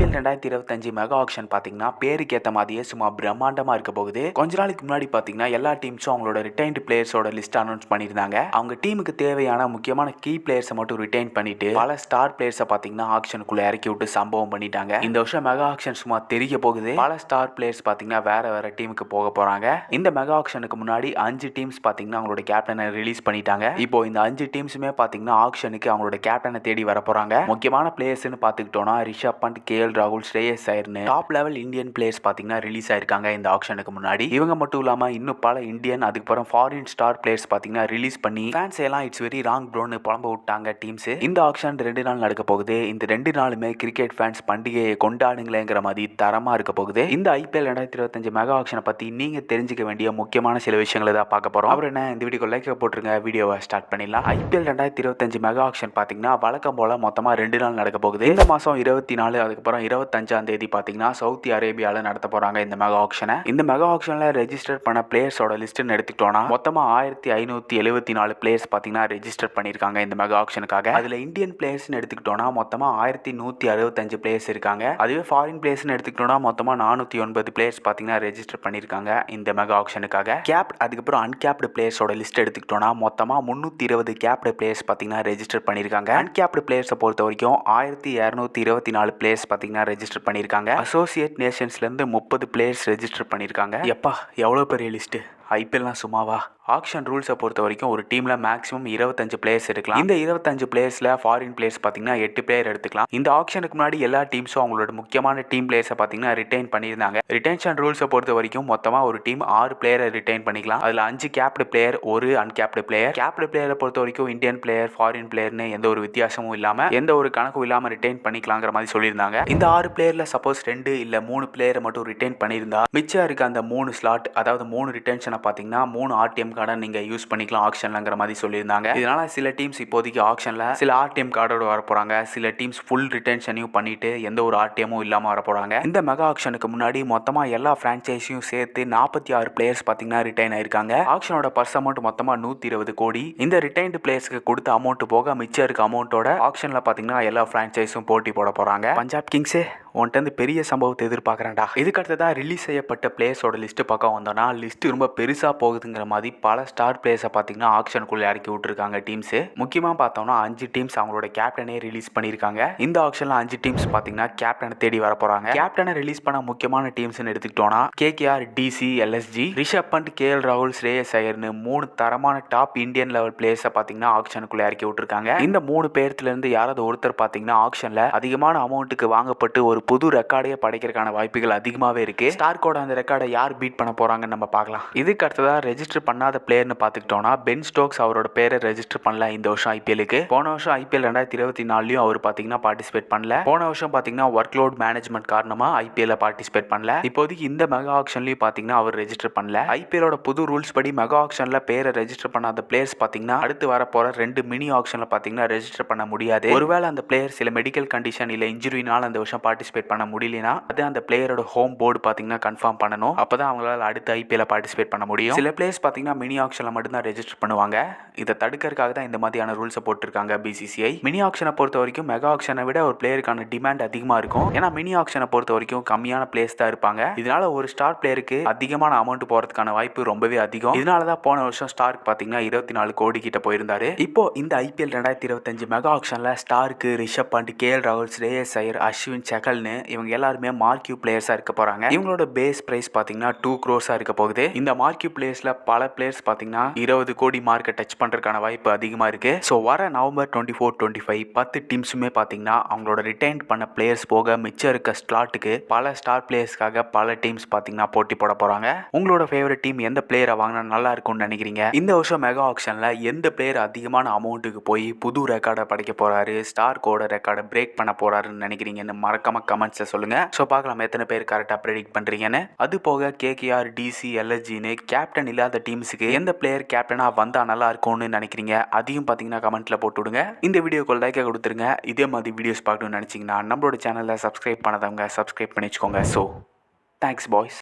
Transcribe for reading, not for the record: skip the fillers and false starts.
IPL 2025 mega action பாத்தீங்கன்னா பேருக்கு ஏத்த மாதிரியே சும்மா பிரம்மாண்டமா இருக்க போகுது. கொஞ்ச நாளைக்கு முன்னாடி பாத்தீங்கன்னா எல்லா டீம்ஸும் அவங்களோட ரிட்டைன்டு பிளேயர்ஸோட லிஸ்ட் அனௌன்ஸ் பண்ணியிருந்தாங்க. அவங்க டீமுக்கு தேவையான முக்கியமான கீ பிளேயர்ஸை மட்டும் ரிட்டைன் பண்ணிட்டு பல ஸ்டார் பிளேயர்ஸை பாத்தீங்கன்னா ஆக்ஷனுக்குள்ள இறக்கி விட்டு சம்பவம் பண்ணிட்டாங்க. இந்த வருஷம் மெகா ஆக்ஷன் சும்மா தெரிய போகுது. பல ஸ்டார் பிளேயர்ஸ் பாத்தீங்கன்னா வேற டீமுக்கு போக போறாங்க. இந்த மெகா ஆக்ஷனுக்கு முன்னாடி 5 டீம்ஸ் பாத்தீங்கன்னா அவங்களோட கேப்டனை ரிலீஸ் பண்ணிட்டாங்க. இப்போ இந்த 5 டீம்ஸுமே பாத்தீங்கன்னா ஆக்ஷனுக்கு அவங்களோட கேப்டனை தேடி வர போறாங்க. முக்கியமான பிளேயர்ஸ்னு பாத்துக்கிட்டோம்னா ரிஷப் பண்ட், KL ராகுல், ஸ்ரேயஸ் ஐயர்னு டாப் லெவல் இந்தியன் பிளேயர்ஸ் பாத்தீங்கன்னா ரிலீஸ் ஆயிருக்காங்க இந்த ஆக்ஷனுக்கு முன்னாடி. இவங்க மட்டும் இல்லாம இன்னும் பல இந்தியன் அதுக்கப்புறம் ஃபாரின் ஸ்டார் பிளேயர்ஸ் பாத்தீங்கன்னா ரிலீஸ் பண்ணி ஃபேன்ஸ் எல்லாம் இட்ஸ் வெரி ராங் ப்ரோன்னு புலம்ப விட்டாங்க டீம்ஸ். இந்த ஆக்ஷன் 2 நாள் நடக்க போகுது. இந்த 2 நாளுமே கிரிக்கெட் ஃபேன்ஸ் பண்டிகையை கொண்டாடுங்களேங்கிற மாதிரி தரமா இருக்க போகுது. இந்த IPL 2025 மெகா ஆக்ஷனை பத்தி நீங்க தெரிஞ்சுக்க வேண்டிய முக்கியமான சில விஷயங்களை தான் பார்க்க போறோம். அப்புறம் என்ன, இந்த வீடியோக்கு லைக் போட்டுருங்க. வீடியோவை ஸ்டார்ட் பண்ணிடலாம். IPL 2025 மெகா ஆக்ஷன் பாத்தீங்கன்னா வழக்கம் போல மொத்தமா 2 நாள் நடக்க போகுது. இந்த மாசம் 24 அதுக்கப்புறம் 25ஆம் தேதி பாத்தீங்கன்னா சவுதி அரேபியால நடத்த போறாங்க இந்த மெகா ஆக்ஷனை. இந்த மெகா ஆக்ஷன்ல ரெஜிஸ்டர் பண்ண பிளேயர்ஸோட லிஸ்ட்னு எடுத்துக்கிட்டோம்னா மொத்தமா 1574 பிளேயர்ஸ் பாத்தீங்கன்னா ரெஜிஸ்டர் பண்ணிருக்காங்க இந்த மெகா ஆக்ஷனுக்காக. அதுல இந்தியன் பிளேயர்ஸ்னு எடுத்துக்கிட்டோம்னா மொத்தமா 1165 பிளேயர்ஸ் இருக்காங்க. அதுவே ஃபாரின் பிளேயர்ஸ்னு எடுத்துக்கிட்டோம்னா மொத்தமா 409 பிளேயர்ஸ் பாத்தீங்கன்னா ரெஜிஸ்டர் பண்ணிருக்காங்க இந்த மெகா ஆக்ஷனுக்காக. கேப்ட் அதுக்கப்புறம் அன்கேப்டு பிளேயர்ஸோட லிஸ்ட் எடுத்துக்கிட்டோம்னா மொத்தமா 320 கேப்டு பிளேயர்ஸ் பாத்தீங்கன்னா ரெஜிஸ்டர் பண்ணிருக்காங்க. அன்கேப்டு பிளேயர்ஸை பொறுத்த வரைக்கும் 1224 பிளேயர்ஸ் பாத்தீங்கன்னா ரெஜிஸ்டர் பண்ணிருக்காங்க. அசோசியேட் நேஷன்ஸ்ல இருந்து 30 பிளேயர்ஸ் ரெஜிஸ்டர் பண்ணிருக்காங்க. எப்பா எவ்வளவு பெரிய லிஸ்ட்! IPLலாம் சும்மாவா? ஆக்ஷன் ரூல்ஸை பொறுத்த வரைக்கும் ஒரு டீமில் மேக்ஸிமம் 25 பிளேயர்ஸ் எடுக்கலாம். இந்த 25 பிளேயர்ஸில் ஃபாரின் பிளேயர்ஸ் பார்த்தீங்கன்னா 8 பிளேயர் எடுத்துக்கலாம். இந்த ஆக்ஷனுக்கு முன்னாடி எல்லா டீம்ஸும் அவங்களோட முக்கியமான டீம் பிளேயர்ஸை பார்த்தீங்கன்னா ரிட்டைன் பண்ணியிருந்தாங்க. ரிட்டென்ஷன் ரூல்ஸை பொறுத்த வரைக்கும் மொத்தமாக ஒரு டீம் 6 பிளேயரை ரிட்டைன் பண்ணிக்கலாம். அதில் 5 capped player, 1 uncapped player. Capped பிளேயரை பொறுத்த வரைக்கும் இந்தியன் பிளேயர், ஃபாரின் பிளேயர்னு எந்த ஒரு வித்தியாசமும் இல்லாமல் எந்த ஒரு கணக்கும் இல்லாமல் ரிட்டைன் பண்ணிக்கலாங்கிற மாதிரி சொல்லியிருந்தாங்க. இந்த 6 பிளேயரில் சப்போஸ் 2 இல்லை 3 பிளேயரை மட்டும் ரிட்டைன் பண்ணியிருந்தா மிச்சம் இருக்க அந்த 3 ஸ்லாட், அதாவது 3 ரிட்டென்ஷனை பார்த்தீங்கன்னா 3 RTM கார்டை நீங்க யூஸ் பண்ணிக்கலாம் ஆக்ஷன்லங்கிற மாதிரி சொல்லியிருந்தாங்க. இதனால சில டீம்ஸ் இப்போதைக்கு ஆக்ஷன்ல சில RTM கார்டோட வர போறாங்க. சில டீம்ஸ் ஃபுல் ரிட்டென்ஷனையும் பண்ணிட்டு எந்த ஒரு RTMும் இல்லாம வர போறாங்க. இந்த மெகா ஆக்ஷனுக்கு முன்னாடி மொத்தமா எல்லா பிரான்ச்சைஸையும் சேர்த்து 46 பிளேயர்ஸ் பாத்தீங்கன்னா ரிட்டைன் ஆயிருக்காங்க. ஆக்ஷனோட பர்ஸ் அமௌண்ட் மொத்தமா 120 கோடி. இந்த ரிட்டைன்டு பிளேயர்ஸ்க்கு கொடுத்த அமௌண்ட் போக மிச்சம் இருக்க அமௌண்ட்டோட ஆக்ஷன்ல பாத்தீங்கன்னா எல்லா பிரான்ச்சைஸும் போட்டி போட போறாங்க. பஞ்சாப் கிங்ஸே உன்ட்டு பெரிய சம்பவத்தை எதிர்பார்க்குறேன்டா. இதுக்கு அடுத்ததான் ரிலீஸ் செய்யப்பட்ட பிளேயர்ஸோட லிஸ்ட் பக்கம் வந்தோம்னா லிஸ்ட் ரொம்ப பெருசா போகுதுங்கிற மாதிரி பல ஸ்டார் பிளேயர்ஸை பார்த்தீங்கன்னா ஆக்ஷனுக்குள்ள இறக்கி விட்டுருக்காங்க டீம்ஸ். முக்கியமாக பார்த்தோம்னா 5 டீம்ஸ் அவங்களோட கேப்டனே ரிலீஸ் பண்ணியிருக்காங்க. இந்த ஆக்ஷனில் 5 டீம்ஸ் பார்த்தீங்கன்னா கேப்டனை தேடி வர போறாங்க. கேப்டனை ரிலீஸ் பண்ண முக்கியமான டீம்ஸ்னு எடுத்துக்கிட்டோம்னா KKR, DC, LSG, Rishabh Pant, KL ராகுல், ஸ்ரேயஸ் ஐயர்னு 3 தரமான டாப் இந்தியன் லெவல் பிளேயர்ஸை பார்த்தீங்கன்னா ஆக்ஷனுக்குள்ள இறக்கி விட்டுருக்காங்க. இந்த 3 பேர்த்துல இருந்து யாராவது ஒருத்தர் பார்த்தீங்கன்னா ஆக்ஷன்ல அதிகமான அமௌண்ட்டுக்கு வாங்கப்பட்டு ஒரு புது ரெக்கார்டையே படைக்கிறதுக்கான வாய்ப்புகள் அதிகமாகவே இருக்கு. ஸ்டார்க்கோட அந்த ரெக்கார்டை யார் பீட் பண்ண போறாங்கன்னு நம்ம பார்க்கலாம். இதுக்கு அடுத்ததாக ரெஜிஸ்டர் பண்ணாத பிளேயர்னு பார்த்துக்கிட்டோம்னா பென் ஸ்டோக்ஸ் அவரோட பேரை ரெஜிஸ்டர் பண்ணல இந்த வருஷம் IPLக்கு. போன வருஷம் IPL 2024 அவர் பார்த்தீங்கன்னா பார்ட்டிசிபேட் பண்ணல. போன வருஷம் பார்த்தீங்கன்னா ஒர்க் லோட் மேனேஜ்மெண்ட் காரணமா IPL பார்ட்டிசிபேட் பண்ணல. இப்போதைக்கு இந்த மெகா ஆக்ஷன்லயும் பார்த்தீங்கன்னா அவர் ரெஜிஸ்டர் பண்ணல. IPLோட புது ரூல்ஸ் படி மெகா ஆக்ஷன்ல பேரை ரெஜிஸ்டர் பண்ணாத பிளேயர்ஸ் பார்த்தீங்கன்னா அடுத்து வர போற 2 மினி ஆக்ஷன்ல பார்த்தீங்கன்னா ரெஜிஸ்டர் பண்ண முடியாது. ஒருவேளை அந்த பிளேயர் சில மெடிக்கல் கண்டிஷன் இல்ல இன்ஜுரினால அந்த வருஷம் பார்ட்டிசிபேட் பண்ண முடியலனா அது அந்த பிளேயரோட ஹோம் போர்டு பாத்தீங்கன்னா கன்ஃபார்ம் பண்ணணும். அப்பதான் அவங்களால அடுத்த IPL பார்ட்டிசிபேட் பண்ண முடியும். சில பிளேயர்ஸ் பாத்தீங்கன்னா மினி ஆக்ஷன்ல மட்டும் தான் ரெஜிஸ்டர் பண்ணுவாங்க. இதை தடுக்கிறதுக்காக தான் இந்த மாதிரியான ரூல்ஸை போட்டிருக்காங்க BCCI. மினி ஆக்ஷனை பொறுத்த வரைக்கும் மெகா ஆக்ஷனை விட ஒரு பிளேயருக்கான டிமாண்ட் அதிகமா இருக்கும். ஏன்னா மினி ஆக்ஷனை பொறுத்த வரைக்கும் கம்மியான பிளேயர்ஸ் தான் இருப்பாங்க. இதனால ஒரு ஸ்டார் பிளேயருக்கு அதிகமான அமௌண்ட் போறதுக்கான வாய்ப்பு ரொம்பவே அதிகம். இதனாலதான் போன வருஷம் ஸ்டார்க்கு பாத்தீங்கன்னா 24 கோடி கிட்ட போயிருந்தாரு. இப்போ இந்த IPL 2025 மெகா ஆக்ஷன்ல ஸ்டார்க்கு ரிஷப் பண்ட், KL ராகுல், ஸ்ரேயஸ் ஐயர், அஸ்வின், சகல்னு இவங்க எல்லாருமே மார்க்யூ பிளேயர்ஸா இருக்க போறாங்க. இவங்களோட பேஸ் பிரைஸ் பாத்தீங்கன்னா 2 crores இருக்க போகுது. இந்த மார்க்யூ பிளேயர்ஸ்ல பல பிளேயர்ஸ் பாத்தீங்கன்னா 20 கோடி மார்க்கை டச் பண்றதுக்கான வாய்ப்பு அதிகமா இருக்கு. சோ வர நவம்பர் 24-25 10 டீம்ஸுமே பாத்தீங்கன்னா அவங்களோட ரிட்டைன் பண்ண பிளேயர்ஸ் போக மிச்சம் இருக்க ஸ்லாட்டுக்கு பல ஸ்டார் பிளேயர்ஸ்க்காக பல டீம்ஸ் பாத்தீங்கன்னா போட்டி போட போறாங்க. உங்களோட ஃபேவரட் டீம் எந்த பிளேயரை வாங்கினா நல்லா இருக்கும்னு நினைக்கிறீங்க? இந்த வருஷம் மெகா ஆக்ஷன்ல எந்த பிளேயர் அதிகமான அமௌண்ட்டுக்கு போய் புது ரெக்கார்டை படைக்க போறாரு, ஸ்டார்க்கோட ரெக்கார்டை பிரேக் பண்ண போறாருன்னு நினைக்கிறீங்கன்னு மறக்காம கமெண்ட்ஸ்ல சொல்லுங்க. சோ பார்க்கலாம் எத்தனை பேர் கரெக்டா ப்ரெடிக்ட் பண்றீங்கன்னு. அது போக KKR, DC, LSGன்னு கேப்டன் இல்லாத டீம்ஸுக்கு எந்த பிளேயர் கேப்டனா வந்தா நல்லா இருக்கும்னு நினைக்கிறீங்க அதையும் பாத்தீங்கன்னா கமெண்ட்ல போட்டு விடுங்க. இந்த வீடியோக்கு லைக் கொடுத்துருங்க. இதே மாதிரி வீடியோஸ் பார்க்கணும்னு நினைச்சீங்கன்னா நம்மளோட சேனலை சப்ஸ்கிரைப் பண்ணாதவங்க சப்ஸ்கிரைப் பண்ணி வச்சுக்கோங்க. So thanks boys.